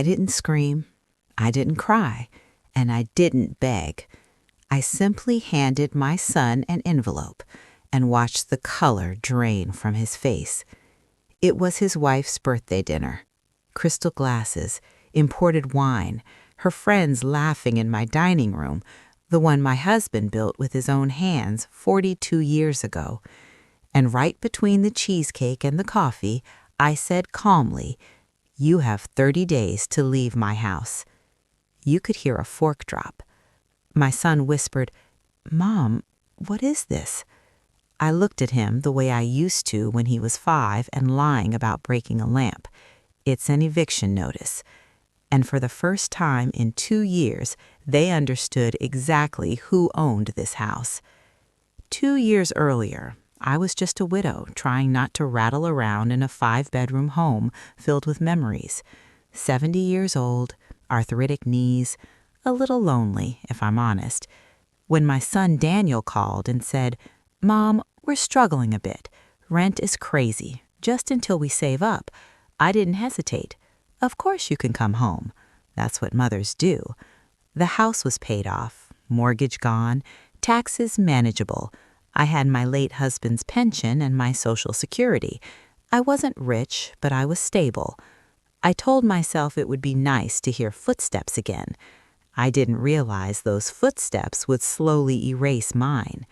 I didn't scream, I didn't cry, and I didn't beg. I simply handed my son an envelope and watched the color drain from his face. It was his wife's birthday dinner. Crystal glasses, imported wine, her friends laughing in my dining room, the one my husband built with his own hands 42 years ago. And right between the cheesecake and the coffee, I said calmly, "You have 30 days to leave my house." You could hear a fork drop. My son whispered, "Mom, what is this?" I looked at him the way I used to when he was 5 and lying about breaking a lamp. It's an eviction notice. And for the first time in 2 years, they understood exactly who owned this house. 2 years earlier, I was just a widow trying not to rattle around in a 5-bedroom home filled with memories. 70 years old, arthritic knees, a little lonely, if I'm honest. When my son Daniel called and said, "Mom, we're struggling a bit. Rent is crazy, just until we save up," I didn't hesitate. Of course you can come home. That's what mothers do. The house was paid off, mortgage gone, taxes manageable. I had my late husband's pension and my Social Security. I wasn't rich, but I was stable. I told myself it would be nice to hear footsteps again. I didn't realize those footsteps would slowly erase mine.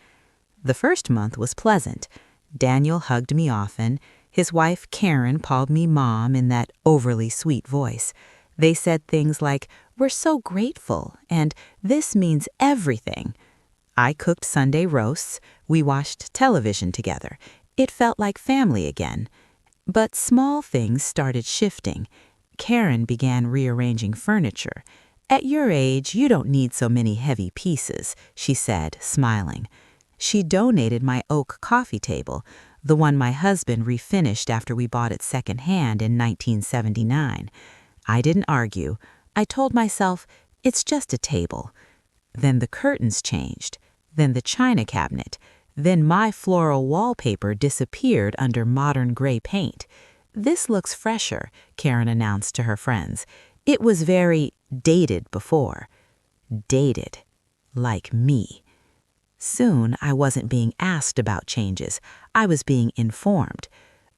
The first month was pleasant. Daniel hugged me often. His wife, Karen, called me Mom in that overly sweet voice. They said things like, "We're so grateful," and "This means everything." I cooked Sunday roasts. We watched television together. It felt like family again. But small things started shifting. Karen began rearranging furniture. "At your age, you don't need so many heavy pieces," she said, smiling. She donated my oak coffee table, the one my husband refinished after we bought it secondhand in 1979. I didn't argue. I told myself, it's just a table. Then the curtains changed. Then the china cabinet. Then my floral wallpaper disappeared under modern gray paint. "This looks fresher," Karen announced to her friends. It was very dated before. Dated. Like me. Soon, I wasn't being asked about changes. I was being informed.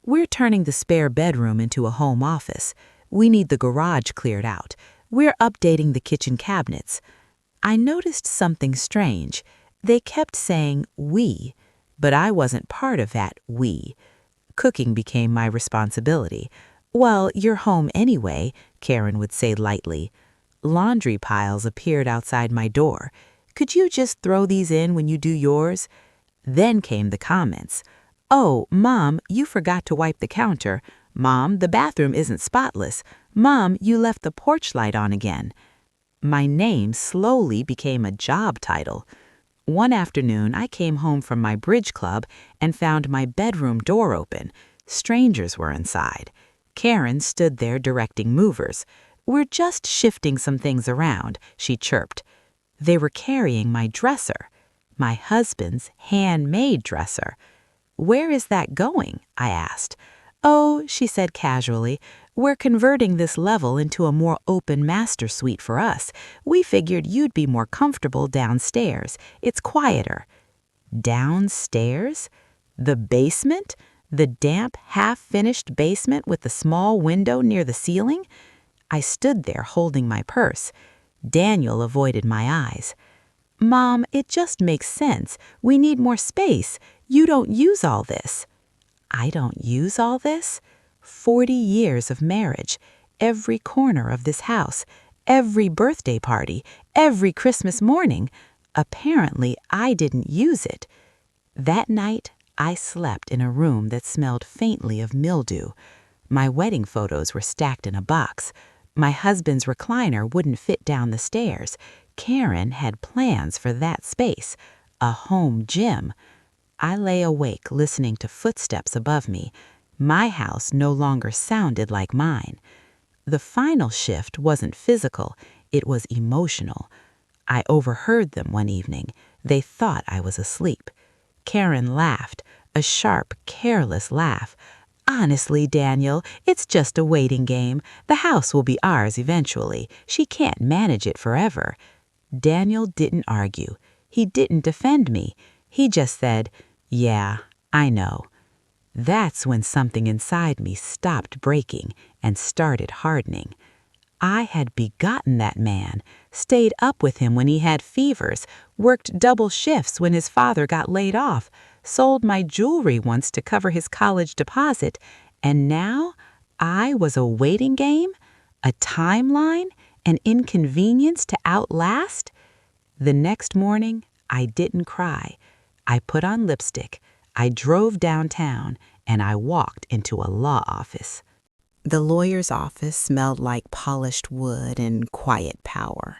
"We're turning the spare bedroom into a home office. We need the garage cleared out. We're updating the kitchen cabinets." I noticed something strange. They kept saying "we," but I wasn't part of that "we." Cooking became my responsibility. "Well, you're home anyway," Karen would say lightly. Laundry piles appeared outside my door. "Could you just throw these in when you do yours?" Then came the comments. "Oh, Mom, you forgot to wipe the counter. Mom, the bathroom isn't spotless. Mom, you left the porch light on again." My name slowly became a job title. One afternoon, I came home from my bridge club and found my bedroom door open. Strangers were inside. Karen stood there directing movers. "We're just shifting some things around," she chirped. They were carrying my dresser, my husband's handmade dresser. "Where is that going?" I asked. "Oh," she said casually, "we're converting this level into a more open master suite for us. We figured you'd be more comfortable downstairs. It's quieter." Downstairs? The basement? The damp, half-finished basement with the small window near the ceiling? I stood there holding my purse. Daniel avoided my eyes. "Mom, it just makes sense. We need more space. You don't use all this." I don't use all this? 40 years of marriage, every corner of this house, every birthday party, every Christmas morning. Apparently, I didn't use it. That night, I slept in a room that smelled faintly of mildew. My wedding photos were stacked in a box. My husband's recliner wouldn't fit down the stairs. Karen had plans for that space, a home gym. I lay awake listening to footsteps above me. My house no longer sounded like mine. The final shift wasn't physical, it was emotional. I overheard them one evening. They thought I was asleep. Karen laughed, a sharp, careless laugh. Honestly, Daniel, it's just a waiting game. The house will be ours eventually. She can't manage it forever." Daniel didn't argue. He didn't defend me. He just said, "Yeah, I know." That's when something inside me stopped breaking and started hardening. I had begotten that man, stayed up with him when he had fevers, worked double shifts when his father got laid off, sold my jewelry once to cover his college deposit, and now I was a waiting game, a timeline, an inconvenience to outlast. The next morning, I didn't cry. I put on lipstick, I drove downtown, and I walked into a law office. The lawyer's office smelled like polished wood and quiet power.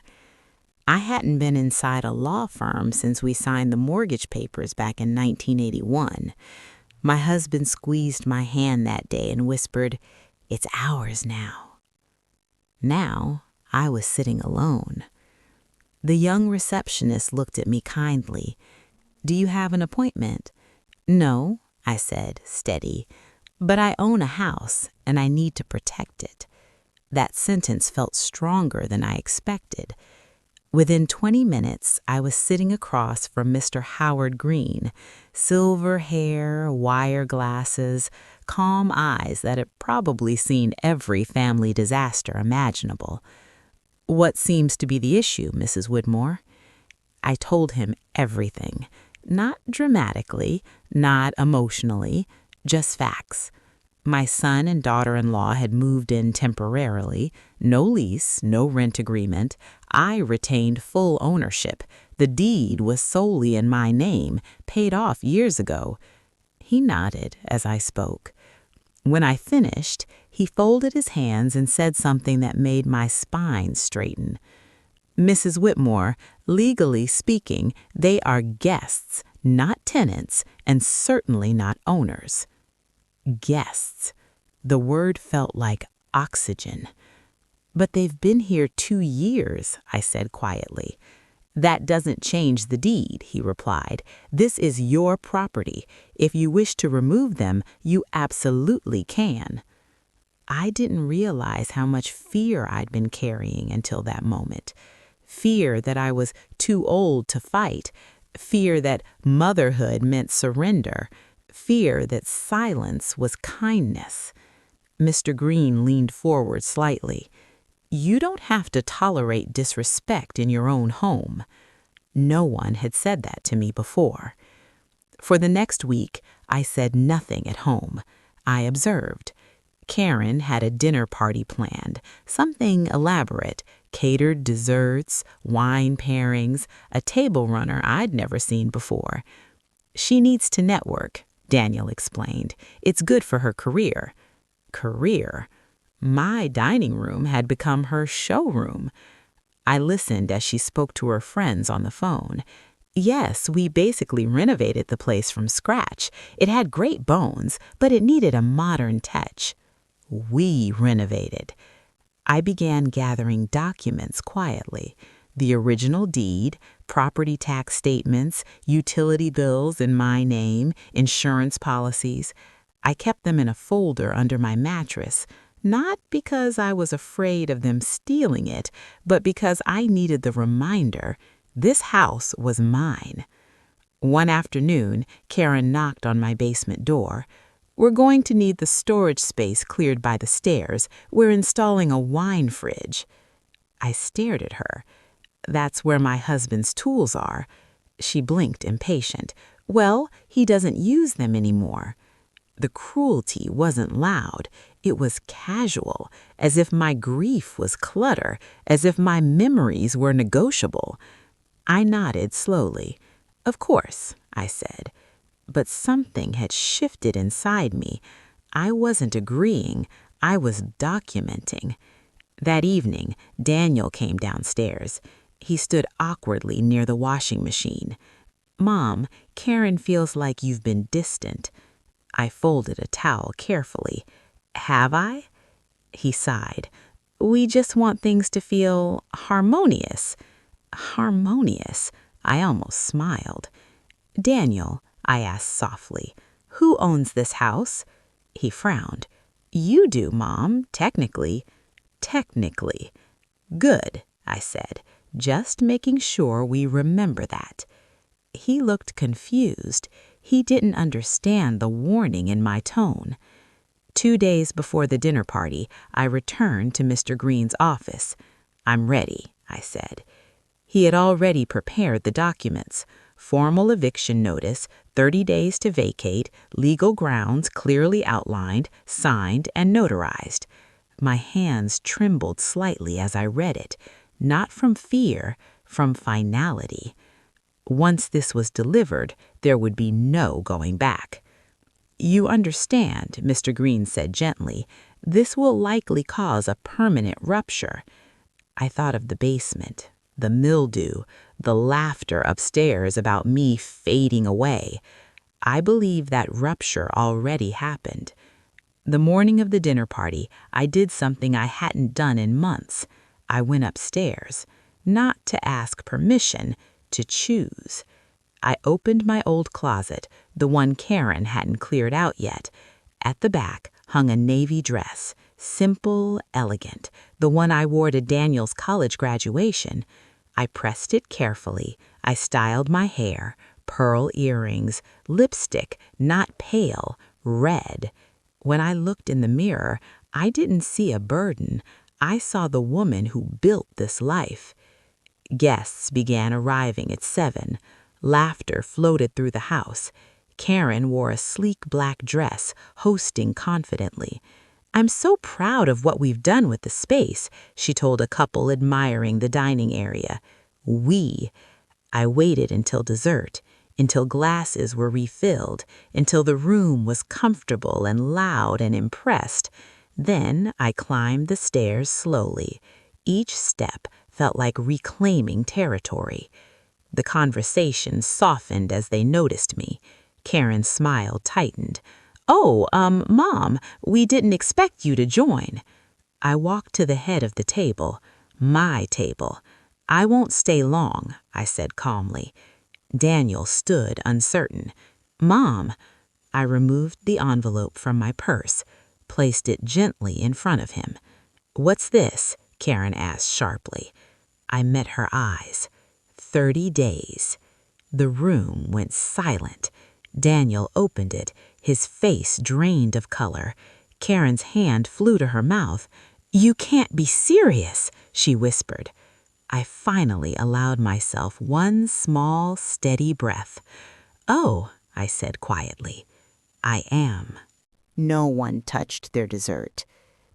I hadn't been inside a law firm since we signed the mortgage papers back in 1981. My husband squeezed my hand that day and whispered, "It's ours now." Now I was sitting alone. The young receptionist looked at me kindly. "Do you have an appointment?" "No," I said, steady. "But I own a house, and I need to protect it." That sentence felt stronger than I expected. Within 20 minutes, I was sitting across from Mr. Howard Green, silver hair, wire glasses, calm eyes that had probably seen every family disaster imaginable. "What seems to be the issue, Mrs. Whitmore?" I told him everything. Not dramatically, not emotionally, just facts. My son and daughter-in-law had moved in temporarily, no lease, no rent agreement. I retained full ownership. The deed was solely in my name, paid off years ago. He nodded as I spoke. When I finished, he folded his hands and said something that made my spine straighten. "Mrs. Whitmore, legally speaking, they are guests, not tenants, and certainly not owners." Guests. The word felt like oxygen. "But they've been here 2 years," I said quietly. "That doesn't change the deed," he replied. "This is your property. If you wish to remove them, you absolutely can." I didn't realize how much fear I'd been carrying until that moment. Fear that I was too old to fight. Fear that motherhood meant surrender. Fear that silence was kindness. Mr. Green leaned forward slightly. "You don't have to tolerate disrespect in your own home." No one had said that to me before. For the next week, I said nothing at home. I observed. Karen had a dinner party planned, something elaborate, catered desserts, wine pairings, a table runner I'd never seen before. "She needs to network," Daniel explained. "It's good for her career." Career? My dining room had become her showroom. I listened as she spoke to her friends on the phone. "Yes, we basically renovated the place from scratch. It had great bones, but it needed a modern touch." We renovated. I began gathering documents quietly. The original deed, property tax statements, utility bills in my name, insurance policies. I kept them in a folder under my mattress, not because I was afraid of them stealing it, but because I needed the reminder this house was mine. One afternoon, Karen knocked on my basement door. "We're going to need the storage space cleared by the stairs. We're installing a wine fridge." I stared at her. "That's where my husband's tools are." She blinked, impatient. "Well, he doesn't use them anymore." The cruelty wasn't loud. It was casual, as if my grief was clutter, as if my memories were negotiable. I nodded slowly. "Of course," I said. But something had shifted inside me. I wasn't agreeing. I was documenting. That evening, Daniel came downstairs. He stood awkwardly near the washing machine. "Mom, Karen feels like you've been distant." I folded a towel carefully. "Have I?" He sighed. "We just want things to feel harmonious." Harmonious. I almost smiled. "Daniel," I asked softly, "who owns this house?" He frowned. You do, Mom, technically. Technically. Good, I said, just making sure we remember that. He looked confused. He didn't understand the warning in my tone. 2 days before the dinner party, I returned to Mr. Green's office. I'm ready, I said. He had already prepared the documents. Formal eviction notice, 30 days to vacate, legal grounds clearly outlined, signed, and notarized. My hands trembled slightly as I read it, not from fear, from finality. Once this was delivered, there would be no going back. You understand, Mr. Green said gently, this will likely cause a permanent rupture. I thought of the basement, the mildew, the laughter upstairs about me fading away. I believe that rupture already happened. The morning of the dinner party, I did something I hadn't done in months. I went upstairs, not to ask permission, to choose. I opened my old closet, the one Karen hadn't cleared out yet. At the back hung a navy dress, simple, elegant, the one I wore to Daniel's college graduation. I pressed it carefully. I styled my hair, pearl earrings, lipstick, not pale, red. When I looked in the mirror, I didn't see a burden. I saw the woman who built this life. Guests began arriving at 7. Laughter floated through the house. Karen wore a sleek black dress, hosting confidently. I'm so proud of what we've done with the space, she told a couple admiring the dining area. I waited until dessert, until glasses were refilled, until the room was comfortable and loud and impressed. Then I climbed the stairs slowly. Each step felt like reclaiming territory. The conversation softened as they noticed me. Karen's smile tightened. Oh, Mom, we didn't expect you to join. I walked to the head of the table, my table. I won't stay long, I said calmly. Daniel stood uncertain. Mom, I removed the envelope from my purse, placed it gently in front of him. What's this? Karen asked sharply. I met her eyes. 30 days. The room went silent. Daniel opened it, his face drained of color. Karen's hand flew to her mouth. You can't be serious, she whispered. I finally allowed myself one small, steady breath. Oh, I said quietly, I am. No one touched their dessert.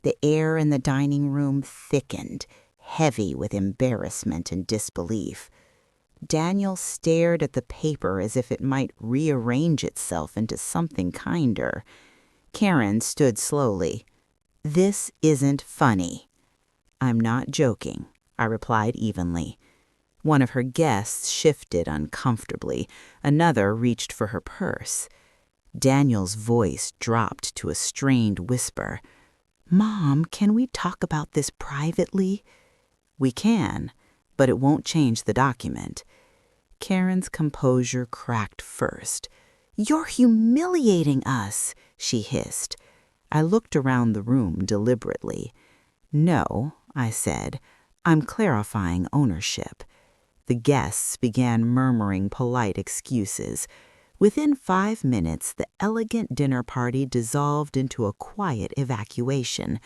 The air in the dining room thickened, heavy with embarrassment and disbelief. Daniel stared at the paper as if it might rearrange itself into something kinder. Karen stood slowly. This isn't funny. I'm not joking, I replied evenly. One of her guests shifted uncomfortably. Another reached for her purse. Daniel's voice dropped to a strained whisper. Mom, can we talk about this privately? We can, but it won't change the document. Karen's composure cracked first. You're humiliating us, she hissed. I looked around the room deliberately. No, I said, I'm clarifying ownership. The guests began murmuring polite excuses. Within 5 minutes, the elegant dinner party dissolved into a quiet evacuation.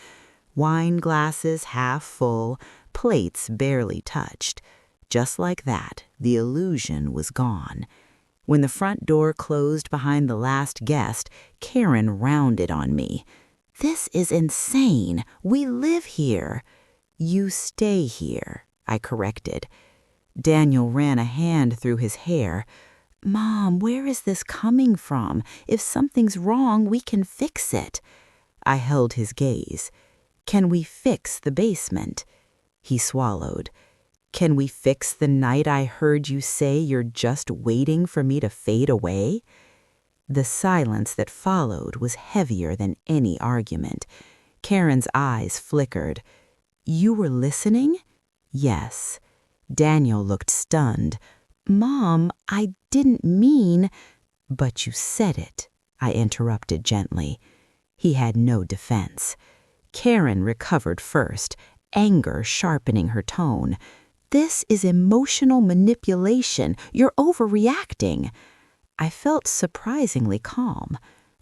Wine glasses half full, plates barely touched. Just like that, the illusion was gone. When the front door closed behind the last guest, Karen rounded on me. This is insane. We live here. You stay here, I corrected. Daniel ran a hand through his hair. Mom, where is this coming from? If something's wrong, we can fix it. I held his gaze. Can we fix the basement? He swallowed. Can we fix the night I heard you say you're just waiting for me to fade away? The silence that followed was heavier than any argument. Karen's eyes flickered. You were listening? Yes. Daniel looked stunned. Mom, I didn't mean... But you said it, I interrupted gently. He had no defense. Karen recovered first, anger sharpening her tone. "This is emotional manipulation. You're overreacting." I felt surprisingly calm.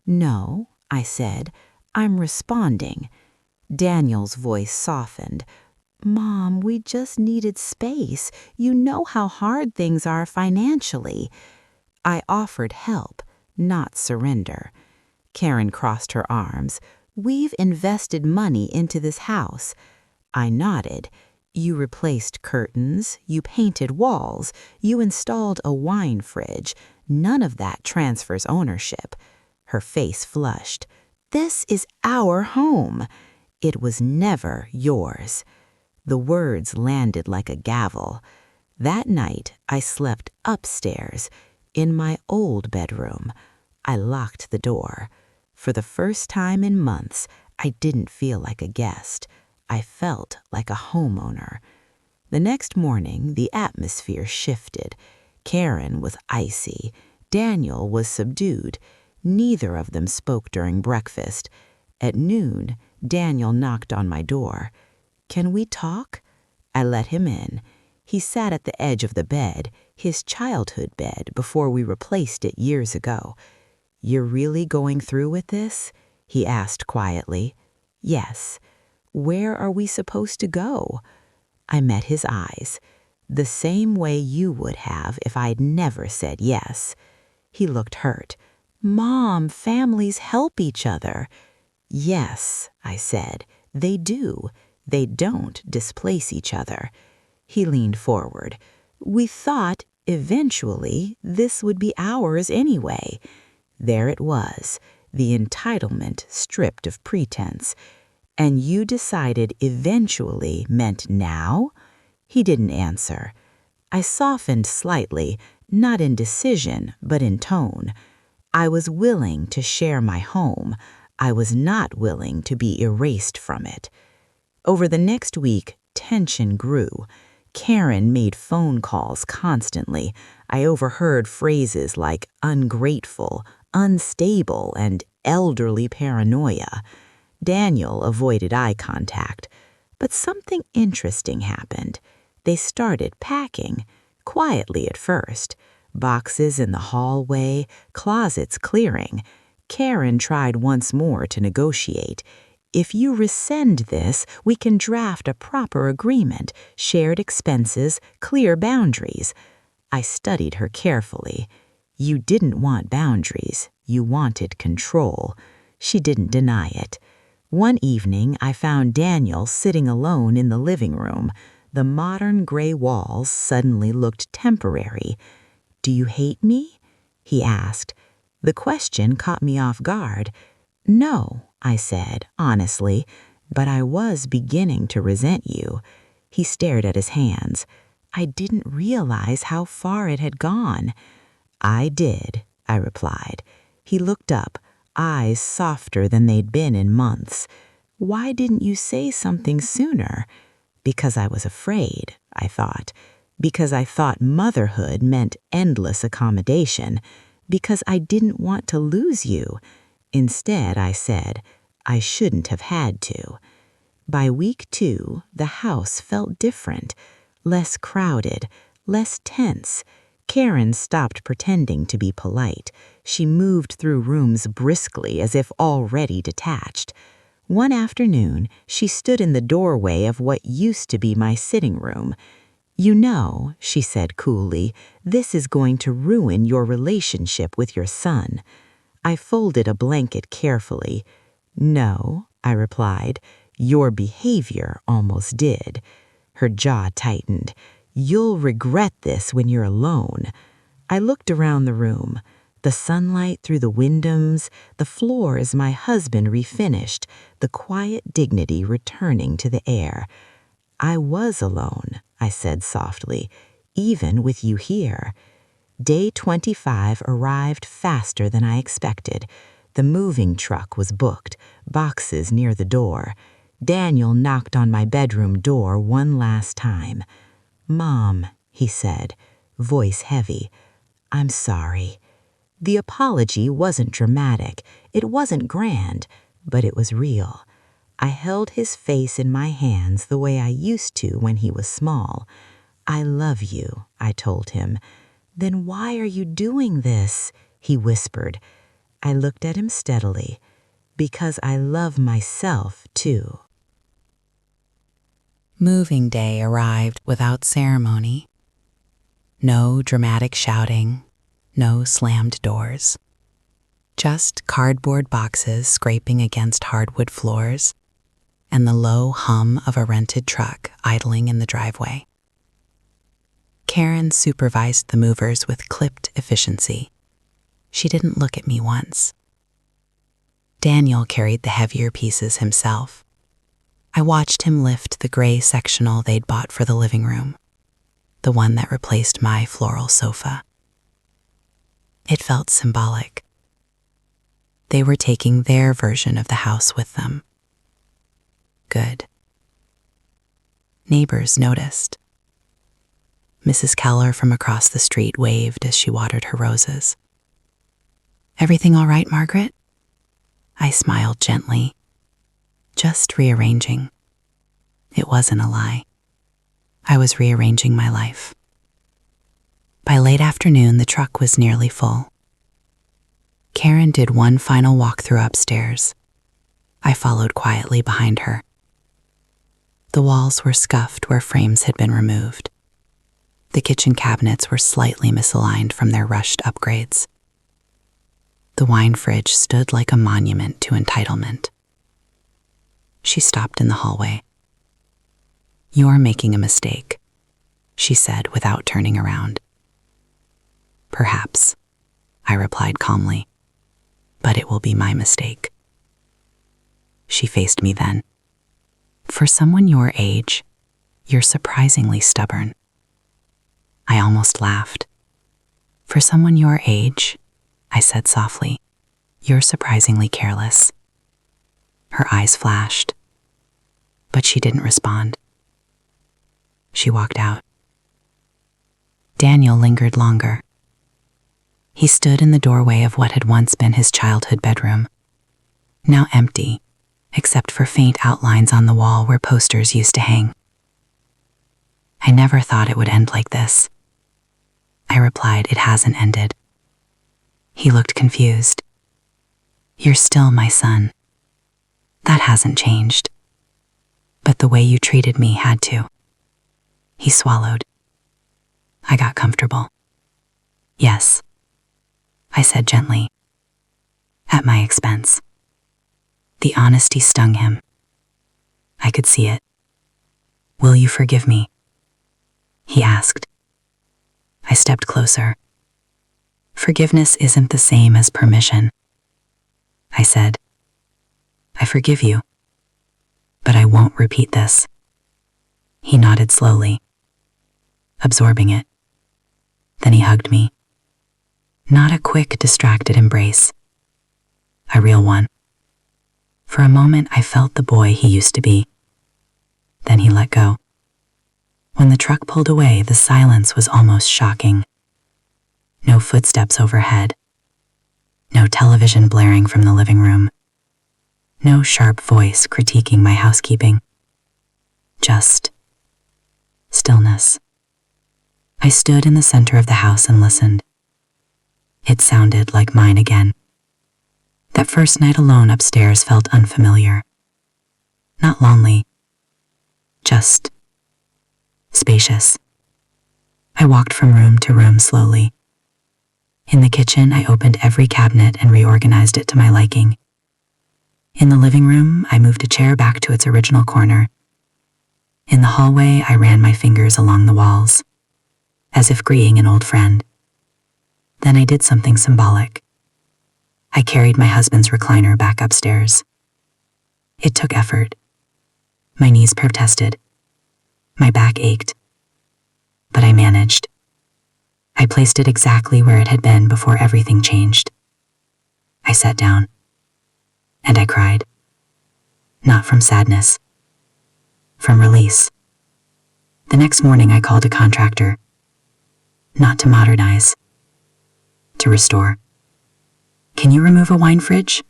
"No," I said, "I'm responding." Daniel's voice softened. "Mom, we just needed space. You know how hard things are financially." I offered help, not surrender. Karen crossed her arms. "We've invested money into this house." I nodded. "You replaced curtains, you painted walls, you installed a wine fridge. None of that transfers ownership." Her face flushed. "This is our home." "It was never yours." The words landed like a gavel. That night, I slept upstairs, in my old bedroom. I locked the door. For the first time in months, I didn't feel like a guest. I felt like a homeowner. The next morning, the atmosphere shifted. Karen was icy. Daniel was subdued. Neither of them spoke during breakfast. At noon, Daniel knocked on my door. "Can we talk?" I let him in. He sat at the edge of the bed, his childhood bed, before we replaced it years ago. "You're really going through with this?" he asked quietly. "Yes." "Where are we supposed to go?" I met his eyes, the same way you would have if I'd never said yes. He looked hurt. "Mom, families help each other." "Yes," I said, "they do. They don't displace each other." He leaned forward. "We thought, eventually, this would be ours anyway." There it was, the entitlement stripped of pretense. "And you decided eventually meant now?" He didn't answer. I softened slightly, not in decision, but in tone. I was willing to share my home. I was not willing to be erased from it. Over the next week, tension grew. Karen made phone calls constantly. I overheard phrases like ungrateful, unstable, and elderly paranoia. Daniel avoided eye contact. But something interesting happened. They started packing, quietly at first. Boxes in the hallway, closets clearing. Karen tried once more to negotiate. "If you rescind this, we can draft a proper agreement, shared expenses, clear boundaries." I studied her carefully. You didn't want boundaries. You wanted control. She didn't deny it. One evening, I found Daniel sitting alone in the living room. The modern gray walls suddenly looked temporary. "Do you hate me?" he asked. The question caught me off guard. "No," I said, honestly, "but I was beginning to resent you." He stared at his hands. I didn't realize how far it had gone. "I did," I replied. He looked up, eyes softer than they'd been in months. "Why didn't you say something sooner?" "Because I was afraid," I thought. Because I thought motherhood meant endless accommodation. Because I didn't want to lose you. Instead, I said, I shouldn't have had to. By week 2, the house felt different. Less crowded, less tense. Karen stopped pretending to be polite. She moved through rooms briskly as if already detached. One afternoon, she stood in the doorway of what used to be my sitting room. "You know," she said coolly, "this is going to ruin your relationship with your son." I folded a blanket carefully. "No," I replied, "your behavior almost did." Her jaw tightened. "You'll regret this when you're alone." I looked around the room. The sunlight through the windows, the floors my husband refinished, the quiet dignity returning to the air. "I was alone," I said softly, "even with you here." Day 25 arrived faster than I expected. The moving truck was booked, boxes near the door. Daniel knocked on my bedroom door one last time. "Mom," he said, voice heavy, "I'm sorry." The apology wasn't dramatic. It wasn't grand. but it was real. I held his face in my hands the way I used to when he was small. "I love you," I told him. "Then why are you doing this?" he whispered. I looked at him steadily. "Because I love myself, too." Moving day arrived without ceremony. No dramatic shouting, no slammed doors. Just cardboard boxes scraping against hardwood floors and the low hum of a rented truck idling in the driveway. Karen supervised the movers with clipped efficiency. She didn't look at me once. Daniel carried the heavier pieces himself. I watched him lift the gray sectional they'd bought for the living room, the one that replaced my floral sofa. It felt symbolic. They were taking their version of the house with them. Good. Neighbors noticed. Mrs. Keller from across the street waved as she watered her roses. "Everything all right, Margaret?" I smiled gently. Just rearranging. It wasn't a lie. I was rearranging my life. By late afternoon, the truck was nearly full. Karen did one final walkthrough upstairs. I followed quietly behind her. The walls were scuffed where frames had been removed. The kitchen cabinets were slightly misaligned from their rushed upgrades. The wine fridge stood like a monument to entitlement. She stopped in the hallway. "You're making a mistake," she said without turning around. "Perhaps," I replied calmly, "but it will be my mistake." She faced me then. "For someone your age, you're surprisingly stubborn." I almost laughed. "For someone your age," I said softly, "you're surprisingly careless." Her eyes flashed, but she didn't respond. She walked out. Daniel lingered longer. He stood in the doorway of what had once been his childhood bedroom, now empty, except for faint outlines on the wall where posters used to hang. "I never thought it would end like this." I replied, "It hasn't ended." He looked confused. "You're still my son. That hasn't changed. But the way you treated me had to." He swallowed. I got comfortable. "Yes," I said gently, "at my expense." The honesty stung him. I could see it. "Will you forgive me?" he asked. I stepped closer. "Forgiveness isn't the same as permission," I said. "I forgive you, but I won't repeat this." He nodded slowly, absorbing it. Then he hugged me. Not a quick, distracted embrace. A real one. For a moment, I felt the boy he used to be. Then he let go. When the truck pulled away, the silence was almost shocking. No footsteps overhead. No television blaring from the living room. No sharp voice critiquing my housekeeping. Just stillness. I stood in the center of the house and listened. It sounded like mine again. That first night alone upstairs felt unfamiliar. Not lonely. Just spacious. I walked from room to room slowly. In the kitchen, I opened every cabinet and reorganized it to my liking. In the living room, I moved a chair back to its original corner. In the hallway, I ran my fingers along the walls, as if greeting an old friend. Then I did something symbolic. I carried my husband's recliner back upstairs. It took effort. My knees protested. My back ached. But I managed. I placed it exactly where it had been before everything changed. I sat down. And I cried. Not from sadness. From release. The next morning I called a contractor. Not to modernize. To restore. "Can you remove a wine fridge?"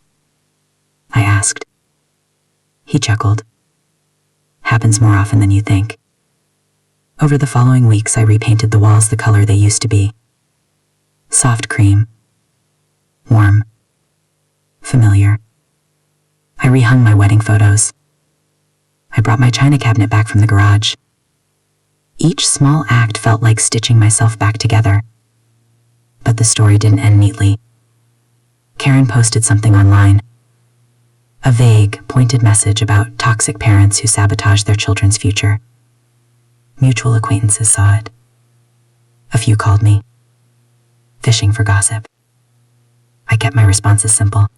I asked. He chuckled. Happens more often than you think. Over the following weeks, I repainted the walls the color they used to be. Soft cream. Warm. Familiar. I rehung my wedding photos. I brought my china cabinet back from the garage. Each small act felt like stitching myself back together. But the story didn't end neatly. Karen posted something online. A vague, pointed message about toxic parents who sabotage their children's future. Mutual acquaintances saw it. A few called me. Fishing for gossip. I kept my responses simple.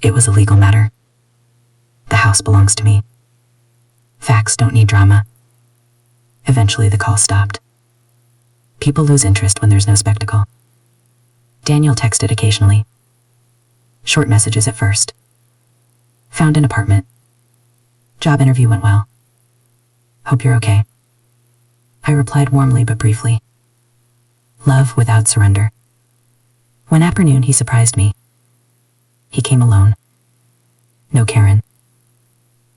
It was a legal matter. The house belongs to me. Facts don't need drama. Eventually the call stopped. People lose interest when there's no spectacle. Daniel texted occasionally. Short messages at first. Found an apartment. Job interview went well. Hope you're okay. I replied warmly but briefly. Love without surrender. One afternoon he surprised me. He came alone. No Karen.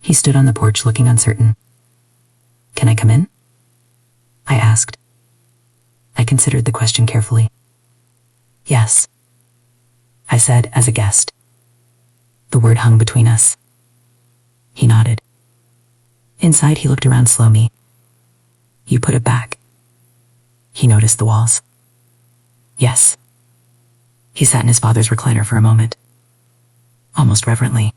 He stood on the porch looking uncertain. Can I come in? I asked. I considered the question carefully. Yes, I said as a guest. The word hung between us. He nodded. Inside, he looked around slowly. You put it back. He noticed the walls. Yes. He sat in his father's recliner for a moment. Almost reverently.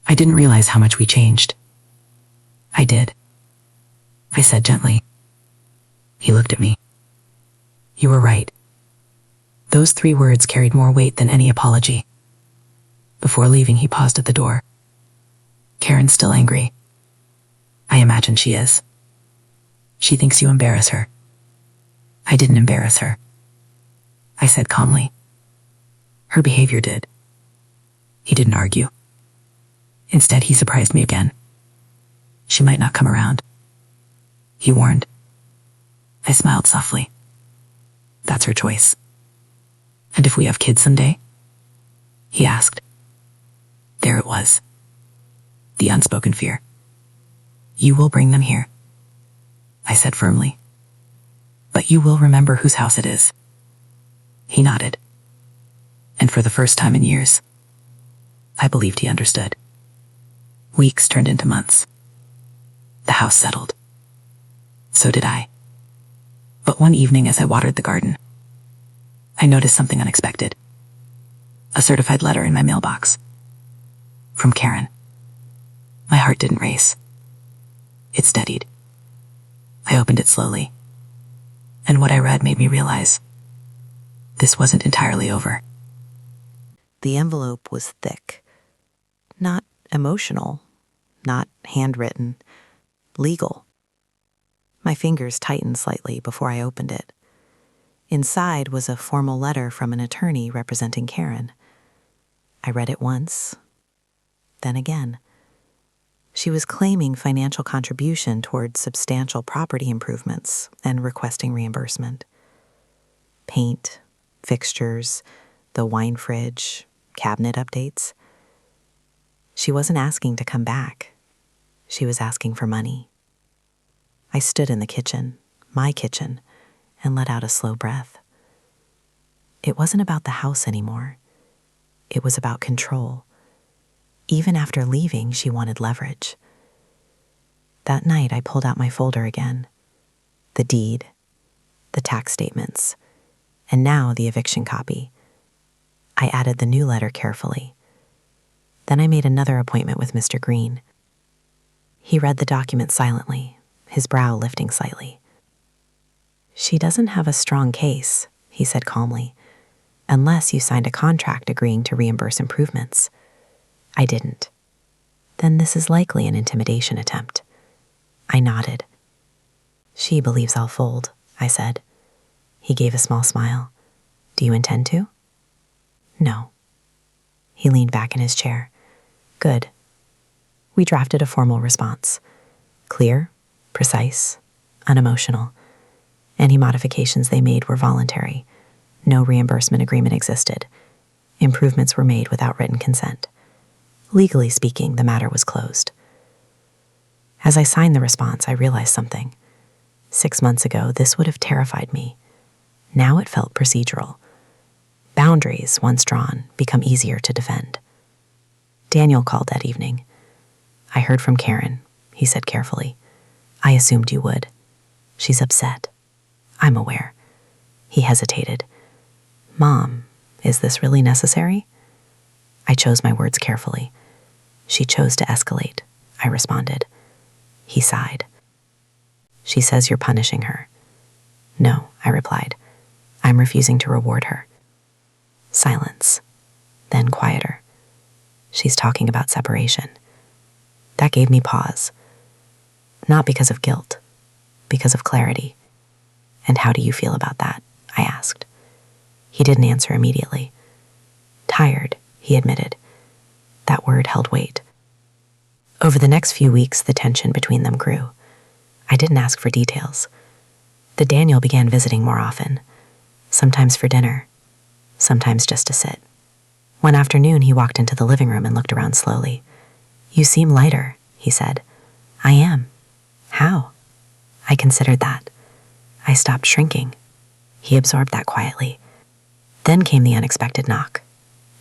I didn't realize how much we changed. I did. I said gently. He looked at me. You were right. Those 3 words carried more weight than any apology. Before leaving, he paused at the door. Karen's still angry. I imagine she is. She thinks you embarrass her. I didn't embarrass her. I said calmly. Her behavior did. He didn't argue. Instead, he surprised me again. She might not come around. He warned. I smiled softly. That's her choice. And if we have kids someday? He asked. There it was. The unspoken fear. You will bring them here, I said firmly. But you will remember whose house it is. He nodded. And for the first time in years, I believed he understood. Weeks turned into months. The house settled. So did I. But one evening as I watered the garden, I noticed something unexpected. A certified letter in my mailbox. From Karen. My heart didn't race. It steadied. I opened it slowly. And what I read made me realize this wasn't entirely over. The envelope was thick. Not emotional, not handwritten, legal. My fingers tightened slightly before I opened it. Inside was a formal letter from an attorney representing Karen. I read it once, then again. She was claiming financial contribution towards substantial property improvements and requesting reimbursement. Paint, fixtures, the wine fridge, cabinet updates. She wasn't asking to come back. She was asking for money. I stood in the kitchen, my kitchen, and let out a slow breath. It wasn't about the house anymore. It was about control. Even after leaving, she wanted leverage. That night, I pulled out my folder again. The deed, the tax statements, and now the eviction copy. I added the new letter carefully. Then I made another appointment with Mr. Green. He read the document silently, his brow lifting slightly. She doesn't have a strong case, he said calmly, unless you signed a contract agreeing to reimburse improvements. I didn't. Then this is likely an intimidation attempt. I nodded. She believes I'll fold, I said. He gave a small smile. Do you intend to? No. He leaned back in his chair. Good. We drafted a formal response. Clear, precise, unemotional. Any modifications they made were voluntary. No reimbursement agreement existed. Improvements were made without written consent. Legally speaking, the matter was closed. As I signed the response, I realized something. 6 months ago, this would have terrified me. Now it felt procedural. Boundaries, once drawn, become easier to defend. Daniel called that evening. I heard from Karen, he said carefully. I assumed you would. She's upset. I'm aware. He hesitated. Mom, is this really necessary? I chose my words carefully. She chose to escalate, I responded. He sighed. She says you're punishing her. No, I replied. I'm refusing to reward her. Silence. Then quieter. She's talking about separation. That gave me pause. Not because of guilt, because of clarity. And how do you feel about that? I asked. He didn't answer immediately. Tired, he admitted. That word held weight. Over the next few weeks, the tension between them grew. I didn't ask for details. The Daniel began visiting more often, sometimes for dinner, sometimes just to sit. One afternoon, he walked into the living room and looked around slowly. You seem lighter, he said. I am. How? I considered that. I stopped shrinking. He absorbed that quietly. Then came the unexpected knock.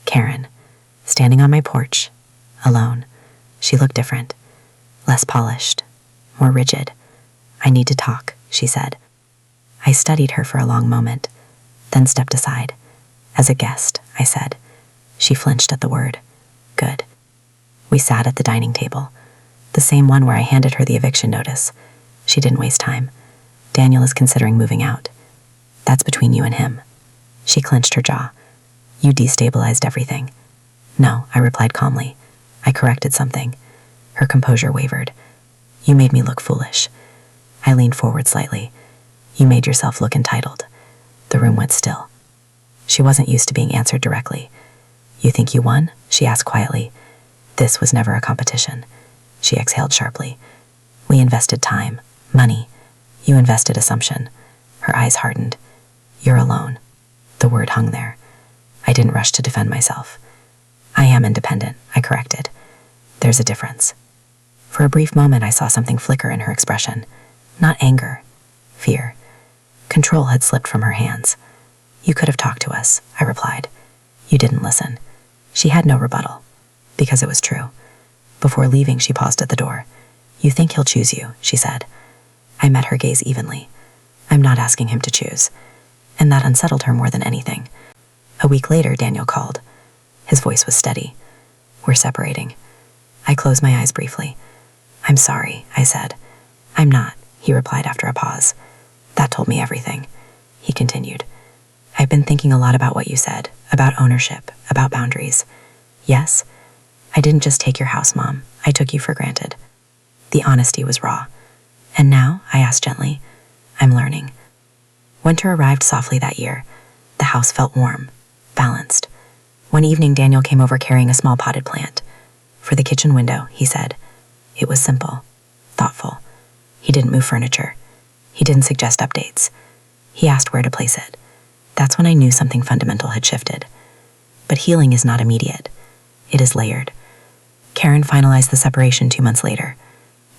Karen, standing on my porch, alone. She looked different, less polished, more rigid. I need to talk, she said. I studied her for a long moment, then stepped aside. As a guest, I said. She flinched at the word. Good. We sat at the dining table, the same one where I handed her the eviction notice. She didn't waste time. Daniel is considering moving out. That's between you and him. She clenched her jaw. You destabilized everything. No, I replied calmly. I corrected something. Her composure wavered. You made me look foolish. I leaned forward slightly. You made yourself look entitled. The room went still. She wasn't used to being answered directly. You think you won? She asked quietly. This was never a competition. She exhaled sharply. We invested time, money. You invested assumption. Her eyes hardened. You're alone. The word hung there. I didn't rush to defend myself. I am independent, I corrected. There's a difference. For a brief moment, I saw something flicker in her expression. Not anger, fear. Control had slipped from her hands. You could have talked to us, I replied. You didn't listen. She had no rebuttal, because it was true. Before leaving, she paused at the door. You think he'll choose you, she said. I met her gaze evenly. I'm not asking him to choose. And that unsettled her more than anything. A week later, Daniel called. His voice was steady. We're separating. I closed my eyes briefly. I'm sorry, I said. I'm not, he replied after a pause. That told me everything. He continued. I've been thinking a lot about what you said, about ownership, about boundaries. Yes, I didn't just take your house, Mom. I took you for granted. The honesty was raw. And now, I asked gently, I'm learning. Winter arrived softly that year. The house felt warm, balanced. One evening, Daniel came over carrying a small potted plant. For the kitchen window, he said. It was simple, thoughtful. He didn't move furniture. He didn't suggest updates. He asked where to place it. That's when I knew something fundamental had shifted. But healing is not immediate. It is layered. Karen finalized the separation 2 months later.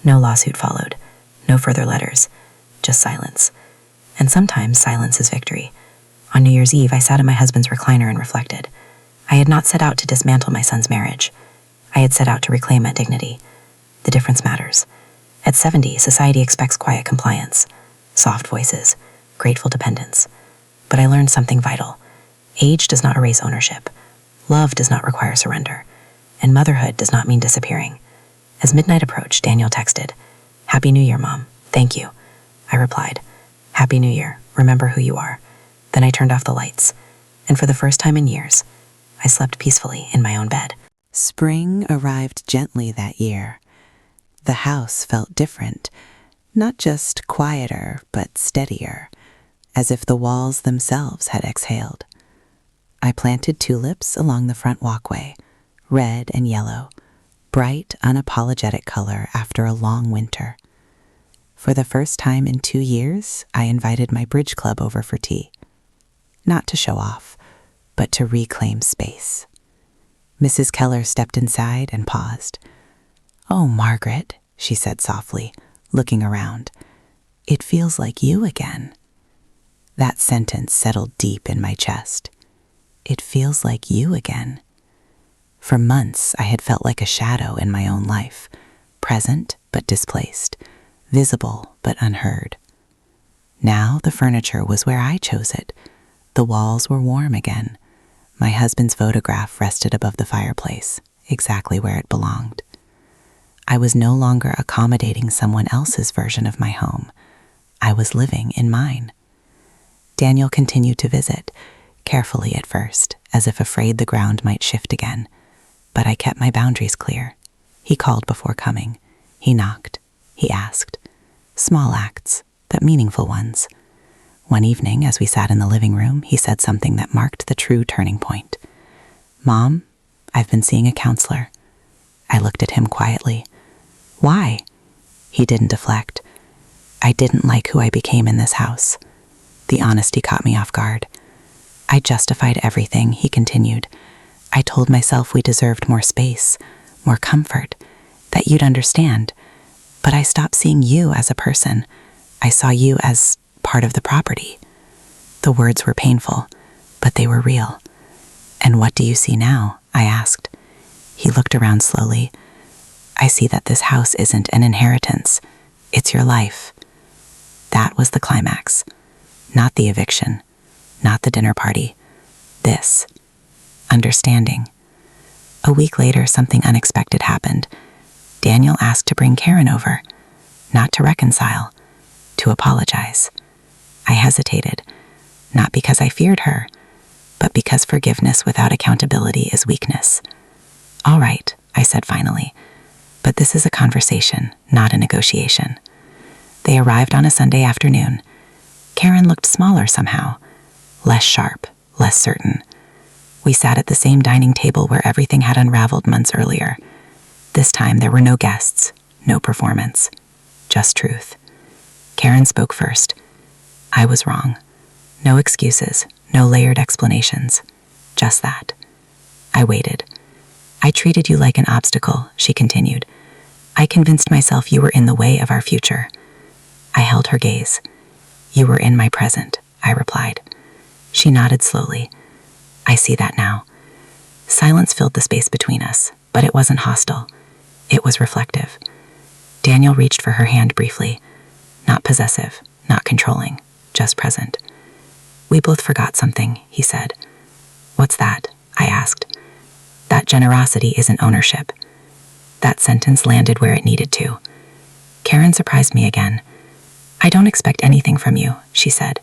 No lawsuit followed. No further letters. Just silence. And sometimes silence is victory. On New Year's Eve, I sat in my husband's recliner and reflected. I had not set out to dismantle my son's marriage. I had set out to reclaim my dignity. The difference matters. At 70, society expects quiet compliance, soft voices, grateful dependence. But I learned something vital. Age does not erase ownership. Love does not require surrender. And motherhood does not mean disappearing. As midnight approached, Daniel texted, Happy New Year, Mom. Thank you. I replied, Happy New Year. Remember who you are. Then I turned off the lights. And for the first time in years, I slept peacefully in my own bed. Spring arrived gently that year. The house felt different, not just quieter, but steadier, as if the walls themselves had exhaled. I planted tulips along the front walkway, red and yellow, bright, unapologetic color after a long winter. For the first time in 2 years, I invited my bridge club over for tea. Not to show off, but to reclaim space. Mrs. Keller stepped inside and paused. "Oh, Margaret," she said softly, looking around. "It feels like you again." That sentence settled deep in my chest. It feels like you again. For months, I had felt like a shadow in my own life, present but displaced, visible but unheard. Now the furniture was where I chose it. The walls were warm again. My husband's photograph rested above the fireplace, exactly where it belonged. I was no longer accommodating someone else's version of my home. I was living in mine. Daniel continued to visit, carefully at first, as if afraid the ground might shift again. But I kept my boundaries clear. He called before coming. He knocked. He asked. Small acts, but meaningful ones. One evening, as we sat in the living room, he said something that marked the true turning point. "Mom, I've been seeing a counselor." I looked at him quietly. "Why?" He didn't deflect. "I didn't like who I became in this house." The honesty caught me off guard. "I justified everything," he continued. "I told myself we deserved more space, more comfort, that you'd understand. But I stopped seeing you as a person. I saw you as part of the property." The words were painful, but they were real. "And what do you see now?" I asked. He looked around slowly. "I see that this house isn't an inheritance. It's your life." That was the climax. Not the eviction. Not the dinner party. This. Understanding. A week later, something unexpected happened. Daniel asked to bring Karen over. Not to reconcile. To apologize. I hesitated. Not because I feared her, but because forgiveness without accountability is weakness. "All right," I said finally. "But this is a conversation, not a negotiation." They arrived on a Sunday afternoon. Karen looked smaller somehow. Less sharp, less certain. We sat at the same dining table where everything had unraveled months earlier. This time there were no guests, no performance, just truth. Karen spoke first. I was wrong. No excuses, no layered explanations. Just that. I waited. "I treated you like an obstacle," she continued. "I convinced myself you were in the way of our future." I held her gaze. "You were in my present," I replied. She nodded slowly. "I see that now." Silence filled the space between us, but it wasn't hostile. It was reflective. Daniel reached for her hand briefly. Not possessive, not controlling, just present. "We both forgot something," he said. "What's that?" I asked. "That generosity isn't ownership." That sentence landed where it needed to. Karen surprised me again. "I don't expect anything from you," she said.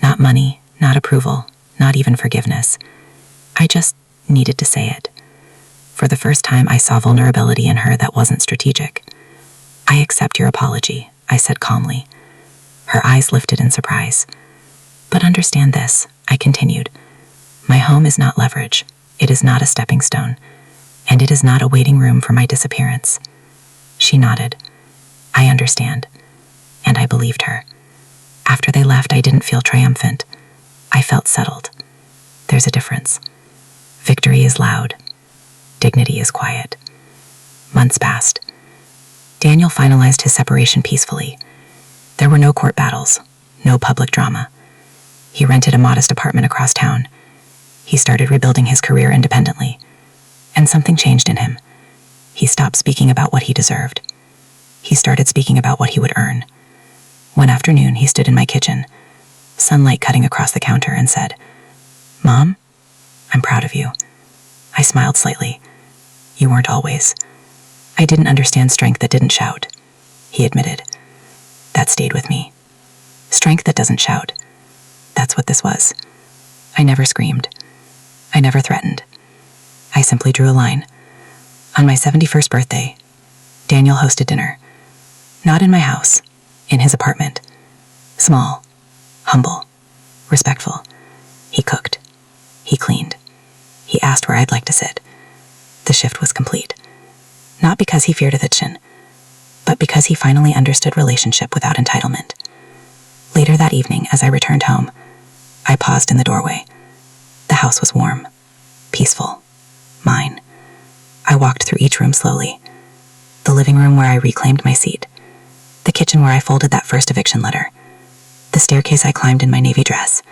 "Not money, not approval, not even forgiveness. I just needed to say it." For the first time, I saw vulnerability in her that wasn't strategic. "I accept your apology," I said calmly. Her eyes lifted in surprise. "But understand this," I continued. "My home is not leverage. It is not a stepping stone. And it is not a waiting room for my disappearance." She nodded. "I understand." And I believed her. After they left, I didn't feel triumphant. I felt settled. There's a difference. Victory is loud. Dignity is quiet. Months passed. Daniel finalized his separation peacefully. There were no court battles, no public drama. He rented a modest apartment across town. He started rebuilding his career independently. And something changed in him. He stopped speaking about what he deserved. He started speaking about what he would earn. One afternoon, he stood in my kitchen, sunlight cutting across the counter, and said, "Mom, I'm proud of you." I smiled slightly. "You weren't always." "I didn't understand strength that didn't shout," he admitted. That stayed with me. Strength that doesn't shout. That's what this was. I never screamed. I never threatened. I simply drew a line. On my 71st birthday, Daniel hosted dinner. Not in my house, in his apartment. Small, humble, respectful. He cooked. He cleaned. He asked where I'd like to sit. The shift was complete. Not because he feared eviction, but because he finally understood relationship without entitlement. Later that evening, as I returned home, I paused in the doorway. The house was warm, peaceful, mine. I walked through each room slowly. The living room where I reclaimed my seat. The kitchen where I folded that first eviction letter. The staircase I climbed in my navy dress.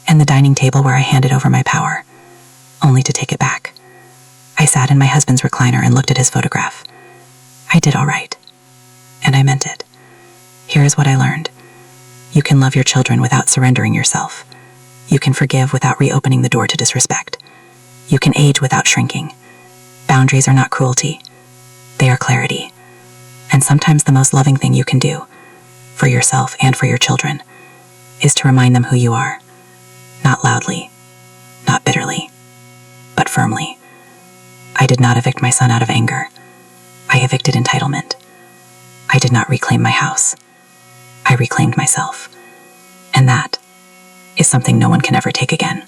And the dining table where I handed over my power, only to take it back. I sat in my husband's recliner and looked at his photograph. I did all right. And I meant it. Here is what I learned. You can love your children without surrendering yourself. You can forgive without reopening the door to disrespect. You can age without shrinking. Boundaries are not cruelty. They are clarity. And sometimes the most loving thing you can do, for yourself and for your children, is to remind them who you are. Not loudly, not bitterly, but firmly. I did not evict my son out of anger. I evicted entitlement. I did not reclaim my house. I reclaimed myself. And that is something no one can ever take again.